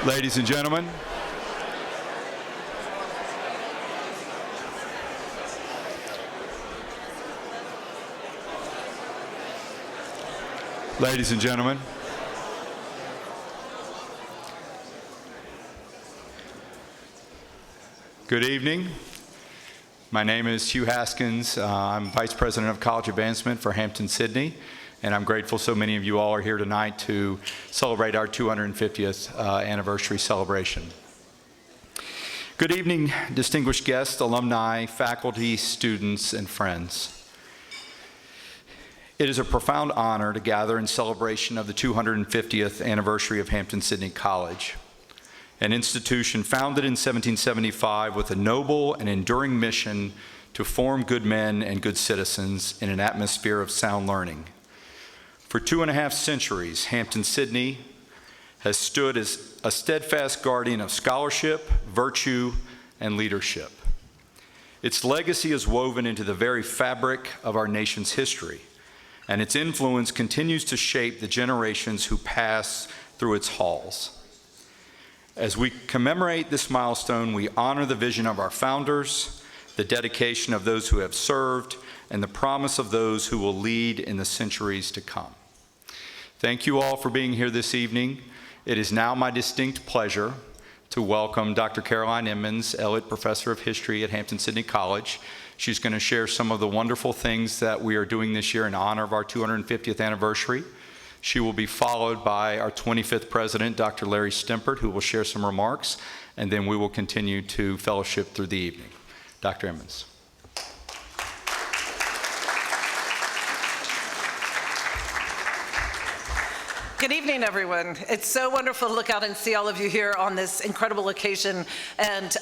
Ladies and gentlemen, ladies and gentlemen, good evening. My name is Hugh Haskins. I'm Vice President of College Advancement for Hampden-Sydney, and I'm grateful so many of you all are here tonight to celebrate our 250th anniversary celebration. Good evening, distinguished guests, alumni, faculty, students, and friends. It is a profound honor to gather in celebration of the 250th anniversary of Hampden-Sydney College, an institution founded in 1775 with a noble and enduring mission to form good men and good citizens in an atmosphere of sound learning. For 2.5 centuries, Hampden-Sydney has stood as a steadfast guardian of scholarship, virtue, and leadership. Its legacy is woven into the very fabric of our nation's history, and its influence continues to shape the generations who pass through its halls. As we commemorate this milestone, we honor the vision of our founders, the dedication of those who have served, and the promise of those who will lead in the centuries to come. Thank you all for being here this evening. It is now my distinct pleasure to welcome Dr. Caroline Emmons, Elliott Professor of History at Hampden-Sydney College. She's going to share some of the wonderful things that we are doing this year in honor of our 250th anniversary. She will be followed by our 25th president, Dr. Larry Stempert, who will share some remarks, and then we will continue to fellowship through the evening. Dr. Emmons. Good evening, everyone. It's so wonderful to look out and see all of you here on this incredible occasion. And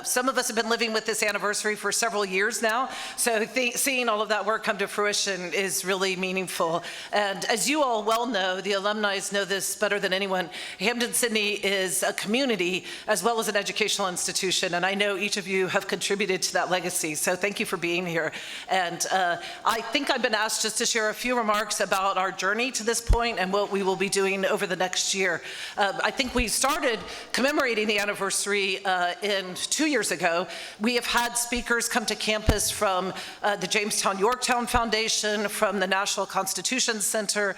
some of us have been living with this anniversary for several years now. So seeing all of that work come to fruition is really meaningful. And as you all well know, the alumni know this better than anyone, Hampden-Sydney is a community as well as an educational institution. And I know each of you have contributed to that legacy. So thank you for being here. And I think I've been asked just to share a few remarks about our journey to this point and what we will be doing over the next year. I think we started commemorating the anniversary 2 years ago. We have had speakers come to campus from the Jamestown-Yorktown Foundation, from the National Constitution Center,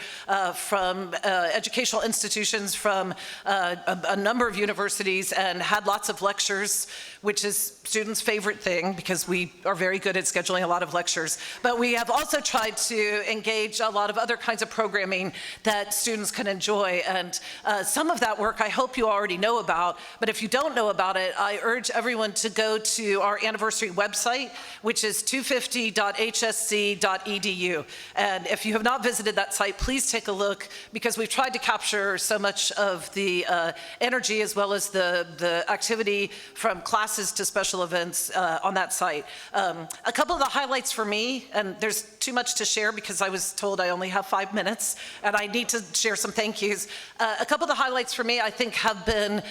from educational institutions, from a number of universities, and had lots of lectures, which is students' favorite thing because we are very good at scheduling a lot of lectures. But we have also tried to engage a lot of other kinds of programming that students can enjoy. And some of that work I hope you already know about, but if you don't know about it, I urge everyone to go to our anniversary website, which is 250.hsc.edu. And if you have not visited that site, please take a look, because we've tried to capture so much of the energy as well as the activity from classes to special events on that site. A couple of the highlights for me, and there's too much to share because I was told I only have 5 minutes, and I need to share some thank yous. A couple of the highlights for me, I think, have been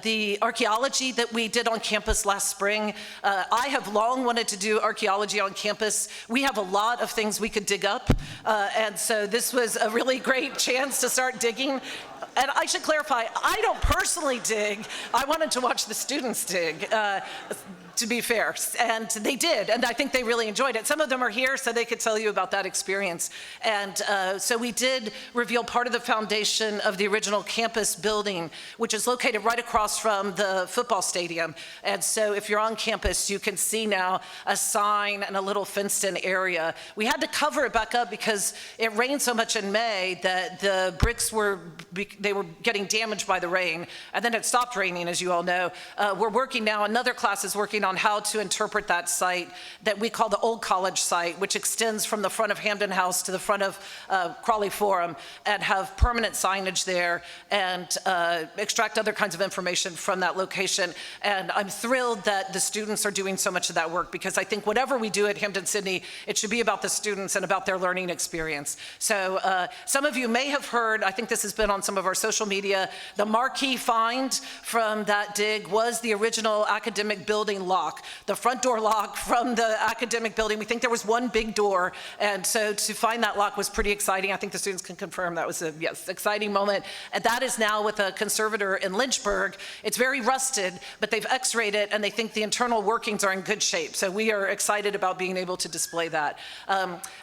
the archaeology that we did on campus last spring. I have long wanted to do archaeology on campus. We have a lot of things we could dig up, and so this was a really great chance to start digging. And I should clarify, I don't personally dig. I wanted to watch the students dig, to be fair, and they did, and I think they really enjoyed it. Some of them are here, so they could tell you about that experience. And so we did reveal part of the foundation of the original campus building, which is located right across from the football stadium. And so if you're on campus, you can see now a sign and a little fenced-in area. We had to cover it back up because it rained so much in May that the bricks were getting damaged by the rain, and then it stopped raining, as you all know. We're working now, another class is working on how to interpret that site that we call the Old College site, which extends from the front of Hampden House to the front of Crawley Forum, and have permanent signage there and extract other kinds of information from that location. And I'm thrilled that the students are doing so much of that work, because I think whatever we do at Hampden-Sydney, it should be about the students and about their learning experience. So some of you may have heard, I think this has been on some of our social media, the marquee find from that dig was the original academic building lock, the front door lock from the academic building. We think there was one big door, and so to find that lock was pretty exciting. I think the students can confirm that was a, yes, exciting moment. And that is now with a conservator in Lynchburg. It's very rusted, but they've x-rayed it, and they think the internal workings are in good shape. So we are excited about being able to display that.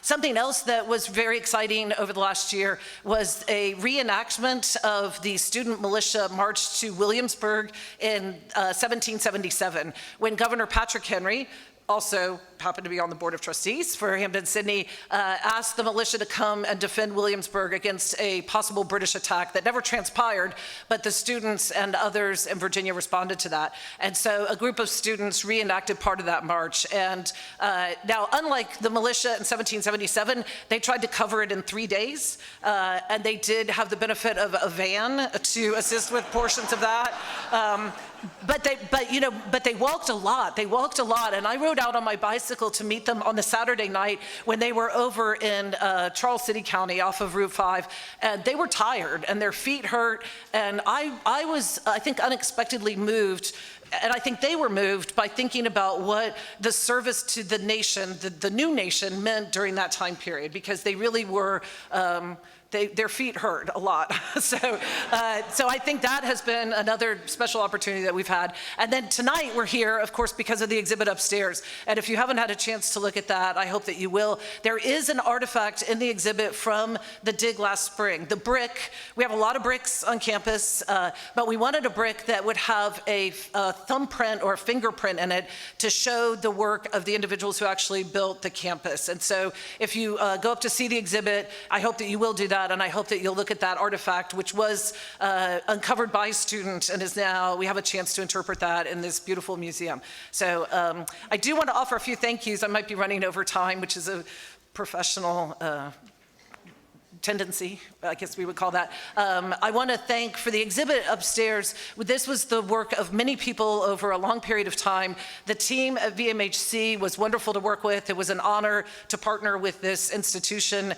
Something else that was very exciting over the last year was a reenactment of the student militia march to Williamsburg in 1777, when Governor Patrick Henry, also happened to be on the Board of Trustees for Hampden-Sydney, asked the militia to come and defend Williamsburg against a possible British attack that never transpired, but the students and others in Virginia responded to that. And so a group of students reenacted part of that march. And now, unlike the militia in 1777, they tried to cover it in 3 days, and they did have the benefit of a van to assist with portions of that. But they walked a lot. They walked a lot, and I rode out on my bicycle to meet them on the Saturday night when they were over in Charles City County off of Route 5, and they were tired and their feet hurt, and I was, I think, unexpectedly moved. And I think they were moved by thinking about what the service to the nation, the new nation, meant during that time period, because they really were, their feet hurt a lot. So I think that has been another special opportunity that we've had. And then tonight we're here, of course, because of the exhibit upstairs. And if you haven't had a chance to look at that, I hope that you will. There is an artifact in the exhibit from the dig last spring. The brick, we have a lot of bricks on campus, but we wanted a brick that would have a thumbprint or a fingerprint in it to show the work of the individuals who actually built the campus. And so if you go up to see the exhibit, I hope that you will do that. And I hope that you'll look at that artifact, which was uncovered by a student and is now, we have a chance to interpret that in this beautiful museum. So I do want to offer a few thank yous. I might be running over time, which is a professional tendency, I guess we would call that. I want to thank for the exhibit upstairs. This was the work of many people over a long period of time. The team at VMHC was wonderful to work with. It was an honor to partner with this institution.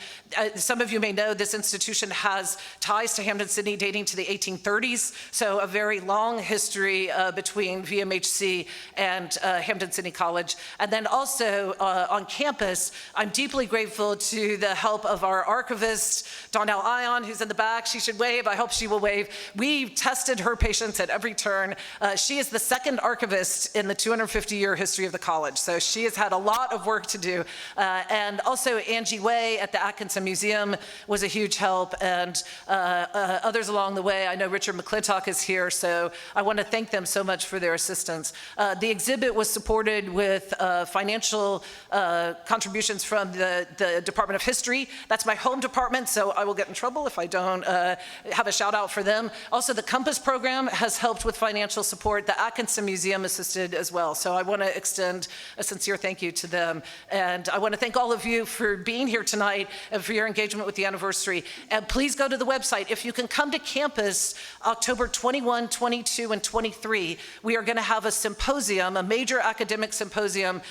Some of you may know this institution has ties to Hampden-Sydney dating to the 1830s, so a very long history between VMHC and Hampden-Sydney College. And then also on campus, I'm deeply grateful to the help of our archivist, Donnell Ion, who's in the back. She should wave. I hope she will wave. We tested her patience at every turn. She is the second archivist in the 250-year history of the college, so she has had a lot of work to do. And also Angie Way at the Atkinson Museum was a huge help, and others along the way. I know Richard McClintock is here, so I want to thank them so much for their assistance. The exhibit was supported with financial contributions from the Department of History. That's my home department, so I will get in trouble if I don't have a shout out for them. Also, the Compass program has helped with financial support. The Atkinson Museum assisted as well, so I want to extend a sincere thank you to them. And I want to thank all of you for being here tonight and for your engagement with the anniversary. And please go to the website. If you can come to campus October 21, 22, and 23, we are going to have a symposium, a major academic symposium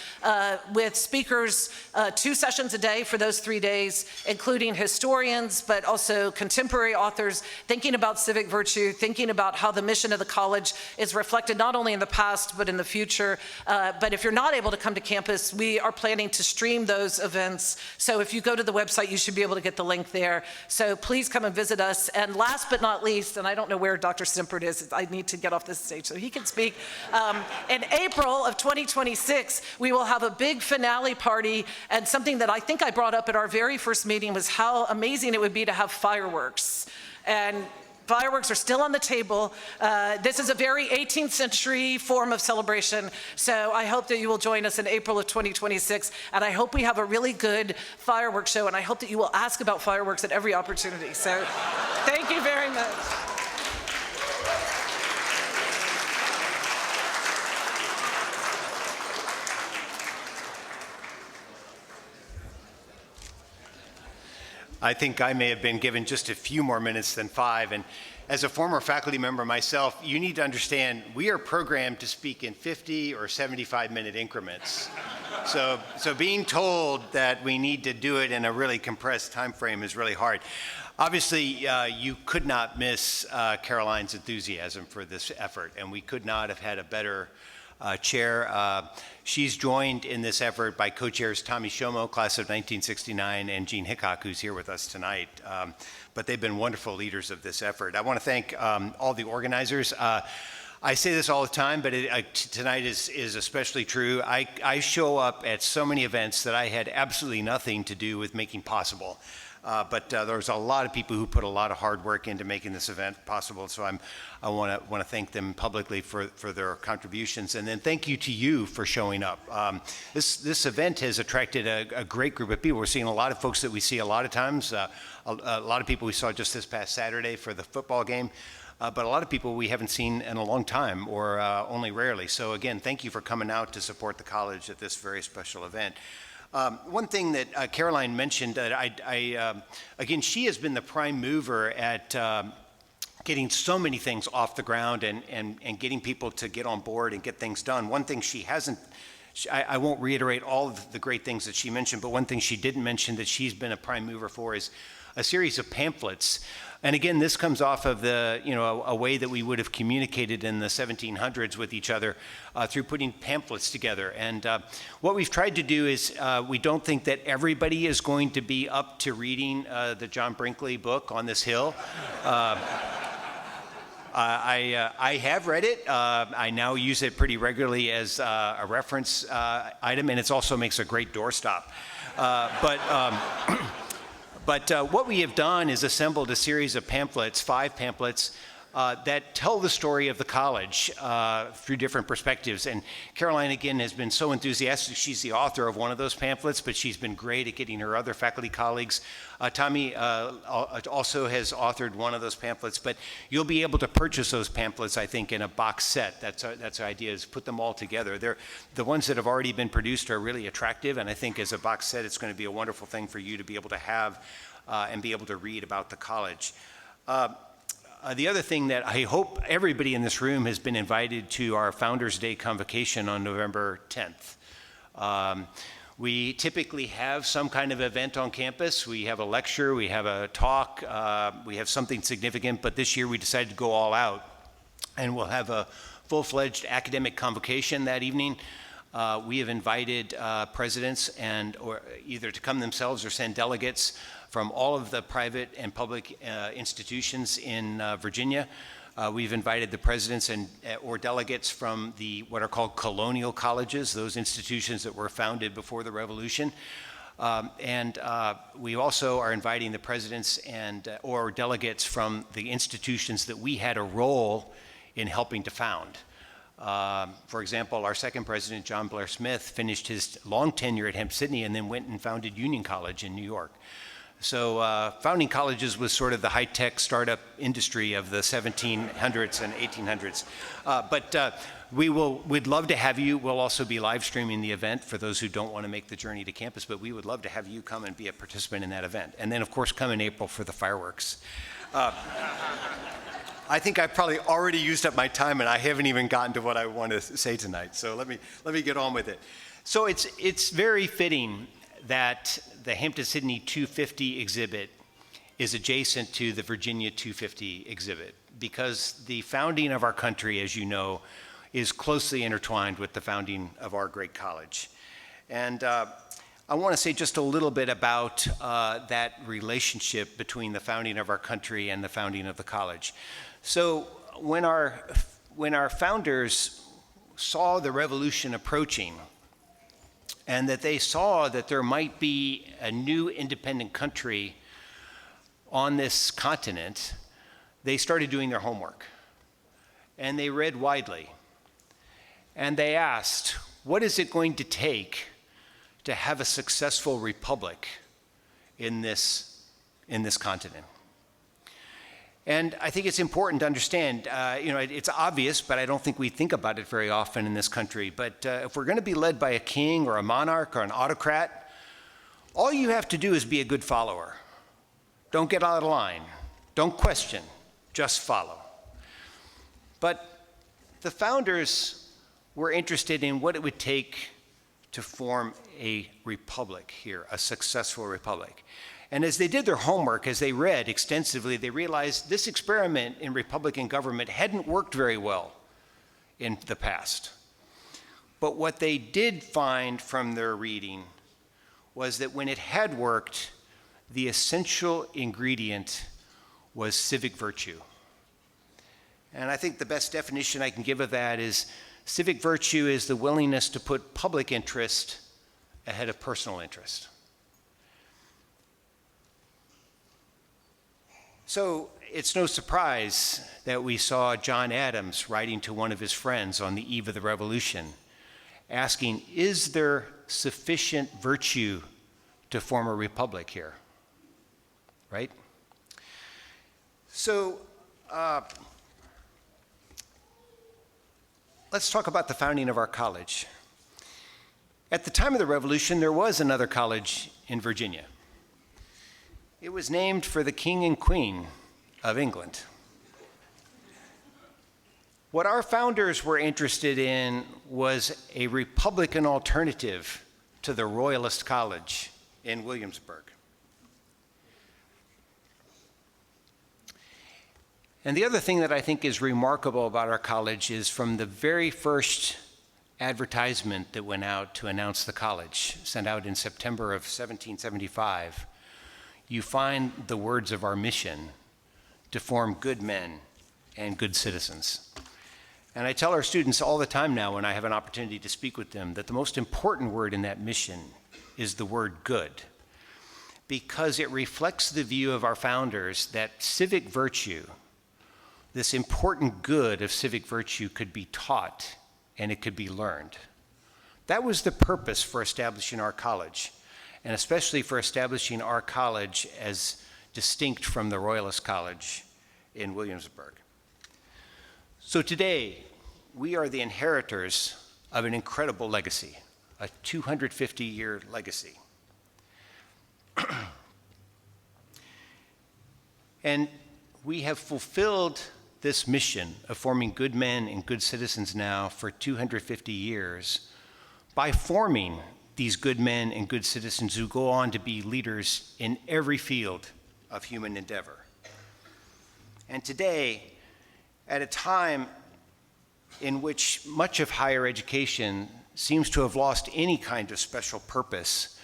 with speakers 2 sessions a day for those 3 days, including historians, but also contemporary authors thinking about civic virtue, thinking about how the mission of the college is reflected not only in the past, but in the future. But if you're not able to come to campus, we are planning to stream those events. So if you go to the website, you should be able to get the link there. So please come and visit us. And last but not least, and I don't know where Dr. Stimpert is, I need to get off this stage so he can speak. In April of 2026, we will have a big finale party, and something that I think I brought up at our very first meeting was how amazing it would be to have fireworks. And fireworks are still on the table. This is a very 18th century form of celebration. So I hope that you will join us in April of 2026. And I hope we have a really good fireworks show. And I hope that you will ask about fireworks at every opportunity. So thank you very much. I think I may have been given just a few more minutes than 5. And as a former faculty member myself, you need to understand we are programmed to speak in 50 or 75-minute increments. So being told that we need to do it in a really compressed time frame is really hard. Obviously, you could not miss Caroline's enthusiasm for this effort, and we could not have had a better chair. She's joined in this effort by co-chairs Tommy Shomo, class of 1969, and Gene Hickok, who's here with us tonight. But they've been wonderful leaders of this effort. I want to thank all the organizers. I say this all the time, but tonight is especially true. I show up at so many events that I had absolutely nothing to do with making possible. But there's a lot of people who put a lot of hard work into making this event possible. So I want to thank them publicly for their contributions, and then thank you to you for showing up. This event has attracted a great group of people. We're seeing a lot of folks that we see a lot of times. A lot of people we saw just this past Saturday for the football game. But a lot of people we haven't seen in a long time, or only rarely. So again, thank you for coming out to support the college at this very special event. One thing that Caroline mentioned, that again, she has been the prime mover at getting so many things off the ground and getting people to get on board and get things done. One thing she hasn't, I won't reiterate all of the great things that she mentioned, but one thing she didn't mention that she's been a prime mover for is a series of pamphlets. And again, this comes off of a way that we would have communicated in the 1700s with each other through putting pamphlets together. And what we've tried to do is we don't think that everybody is going to be up to reading the John Brinkley book On This Hill. I have read it. I now use it pretty regularly as a reference item, and it also makes a great doorstop. But what we have done is assembled a series of pamphlets, 5 pamphlets, that tell the story of the college through different perspectives. And Caroline, again, has been so enthusiastic. She's the author of one of those pamphlets, but she's been great at getting her other faculty colleagues. Tommy also has authored one of those pamphlets, but you'll be able to purchase those pamphlets, I think, in a box set. That's our idea, is put them all together. The ones that have already been produced are really attractive, and I think as a box set, it's going to be a wonderful thing for you to be able to have and be able to read about the college. The other thing that I hope everybody in this room has been invited to our Founders Day convocation on November 10th. We typically have some kind of event on campus. We have a lecture, we have a talk, we have something significant, but this year we decided to go all out. And we'll have a full-fledged academic convocation that evening. We have invited presidents or either to come themselves or send delegates from all of the private and public institutions in Virginia. We've invited the presidents or delegates from what are called colonial colleges, those institutions that were founded before the Revolution. And we also are inviting the presidents or delegates from the institutions that we had a role in helping to found. For example, our second president, John Blair Smith, finished his long tenure at Hampden-Sydney and then went and founded Union College in New York. So founding colleges was sort of the high-tech startup industry of the 1700s and 1800s. But we'd love to have you. We'll also be live streaming the event for those who don't want to make the journey to campus, but we would love to have you come and be a participant in that event. And then, of course, come in April for the fireworks. I think I've probably already used up my time, and I haven't even gotten to what I want to say tonight. So let me get on with it. So it's very fitting that the Hampden-Sydney 250 exhibit is adjacent to the Virginia 250 exhibit, because the founding of our country, as you know, is closely intertwined with the founding of our great college. And I want to say just a little bit about that relationship between the founding of our country and the founding of the college. So when our founders saw the revolution approaching, and that they saw that there might be a new independent country on this continent, they started doing their homework. And they read widely. And they asked, what is it going to take to have a successful republic in this continent? And I think it's important to understand, it's obvious, but I don't think we think about it very often in this country. But if we're going to be led by a king or a monarch or an autocrat, all you have to do is be a good follower. Don't get out of line. Don't question. Just follow. But the founders were interested in what it would take to form a republic here, a successful republic. And as they did their homework, as they read extensively, they realized this experiment in Republican government hadn't worked very well in the past. But what they did find from their reading was that when it had worked, the essential ingredient was civic virtue. And I think the best definition I can give of that is civic virtue is the willingness to put public interest ahead of personal interest. So it's no surprise that we saw John Adams writing to one of his friends on the eve of the Revolution, asking, is there sufficient virtue to form a republic here? Right? So let's talk about the founding of our college. At the time of the Revolution, there was another college in Virginia. It was named for the King and Queen of England. What our founders were interested in was a Republican alternative to the Royalist College in Williamsburg. And the other thing that I think is remarkable about our college is from the very first advertisement that went out to announce the college, sent out in September of 1775, you find the words of our mission to form good men and good citizens. And I tell our students all the time now when I have an opportunity to speak with them that the most important word in that mission is the word good, because it reflects the view of our founders that civic virtue, this important good of civic virtue, could be taught and it could be learned. That was the purpose for establishing our college, and especially for establishing our college as distinct from the Royalist College in Williamsburg. So today, we are the inheritors of an incredible legacy, a 250-year legacy. And we have fulfilled this mission of forming good men and good citizens now for 250 years by forming these good men and good citizens who go on to be leaders in every field of human endeavor. And today, at a time in which much of higher education seems to have lost any kind of special purpose,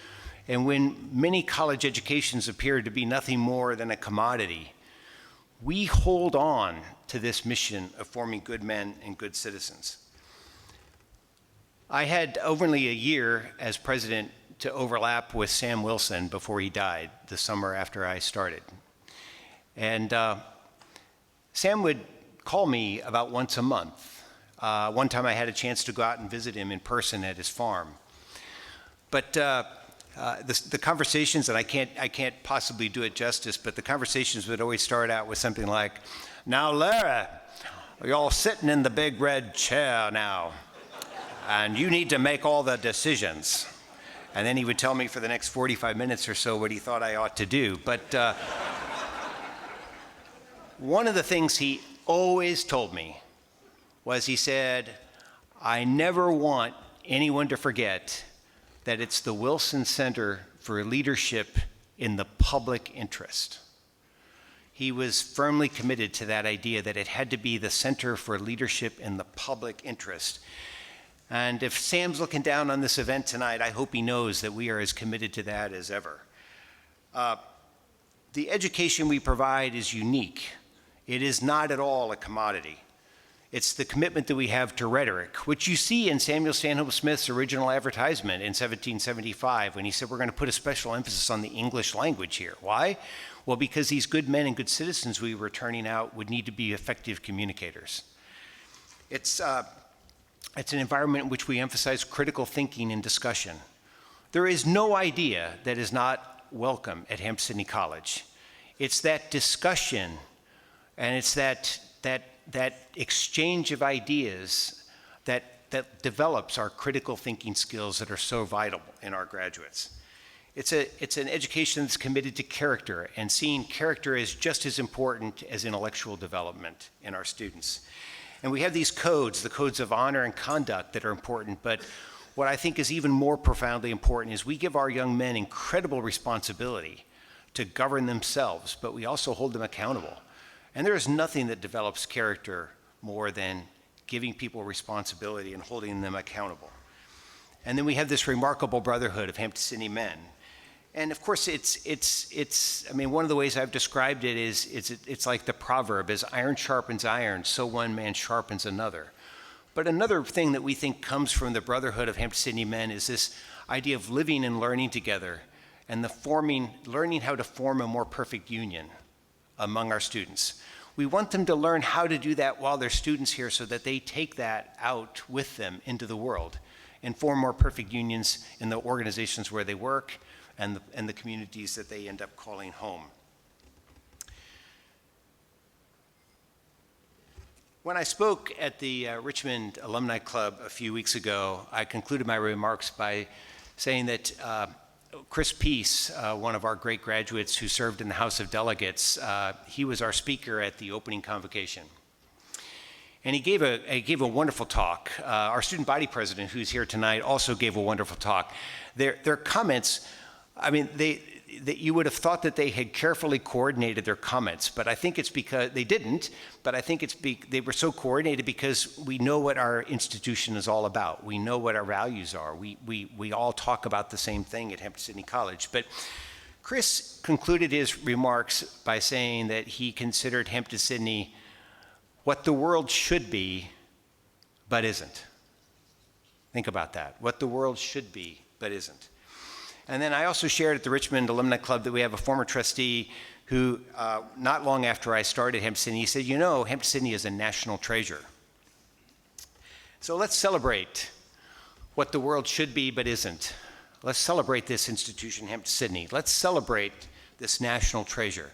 and when many college educations appear to be nothing more than a commodity, we hold on to this mission of forming good men and good citizens. I had only a year as president to overlap with Sam Wilson before he died the summer after I started. And Sam would call me about once a month. One time I had a chance to go out and visit him in person at his farm. But the conversations, and I can't possibly do it justice, but the conversations would always start out with something like, "Now, Larry, you're all sitting in the big red chair now, and you need to make all the decisions." And then he would tell me for the next 45 minutes or so what he thought I ought to do. But one of the things he always told me was, he said, "I never want anyone to forget that it's the Wilson Center for Leadership in the Public Interest." He was firmly committed to that idea that it had to be the Center for Leadership in the Public Interest. And if Sam's looking down on this event tonight, I hope he knows that we are as committed to that as ever. The education we provide is unique. It is not at all a commodity. It's the commitment that we have to rhetoric, which you see in Samuel Stanhope Smith's original advertisement in 1775 when he said, we're going to put a special emphasis on the English language here. Why? Well, because these good men and good citizens we were turning out would need to be effective communicators. It's an environment in which we emphasize critical thinking and discussion. There is no idea that is not welcome at Hampden-Sydney College. It's that discussion, and it's that exchange of ideas that develops our critical thinking skills that are so vital in our graduates. It's an education that's committed to character, and seeing character as just as important as intellectual development in our students. And we have these codes, the codes of honor and conduct, that are important, but what I think is even more profoundly important is we give our young men incredible responsibility to govern themselves, but we also hold them accountable. And there is nothing that develops character more than giving people responsibility and holding them accountable. And then we have this remarkable brotherhood of Hampden-Sydney men. And of course, I mean, one of the ways I've described it is it's like the proverb, as iron sharpens iron, so one man sharpens another. But another thing that we think comes from the brotherhood of Hampden-Sydney men is this idea of living and learning together and learning how to form a more perfect union among our students. We want them to learn how to do that while they're students here so that they take that out with them into the world and form more perfect unions in the organizations where they work and the communities that they end up calling home. When I spoke at the Richmond Alumni Club a few weeks ago, I concluded my remarks by saying that Chris Peace, one of our great graduates who served in the House of Delegates, he was our speaker at the opening convocation. And he gave a wonderful talk. Our student body president, who's here tonight, also gave a wonderful talk. Their comments, I mean, that you would have thought that they had carefully coordinated their comments, but I think it's because they didn't, but I think they were so coordinated because we know what our institution is all about. We know what our values are. We all talk about the same thing at Hampden-Sydney College. But Chris concluded his remarks by saying that he considered Hampden-Sydney what the world should be, but isn't. Think about that. What the world should be, but isn't. And then I also shared at the Richmond Alumni Club that we have a former trustee who, not long after I started Hampden-Sydney, he said, you know, Hampden-Sydney is a national treasure. So let's celebrate what the world should be but isn't. Let's celebrate this institution, Hampden-Sydney. Let's celebrate this national treasure.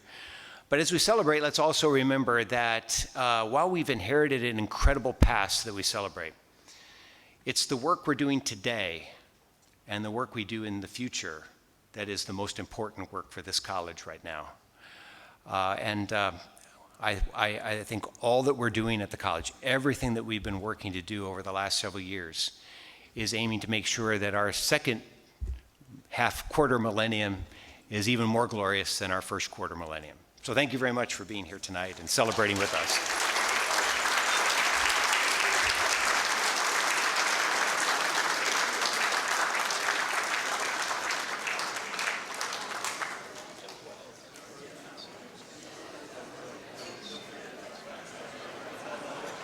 But as we celebrate, let's also remember that while we've inherited an incredible past that we celebrate, it's the work we're doing today and the work we do in the future that is the most important work for this college right now. I think all that we're doing at the college, everything that we've been working to do over the last several years, is aiming to make sure that our second quarter millennium is even more glorious than our first quarter millennium. So thank you very much for being here tonight and celebrating with us.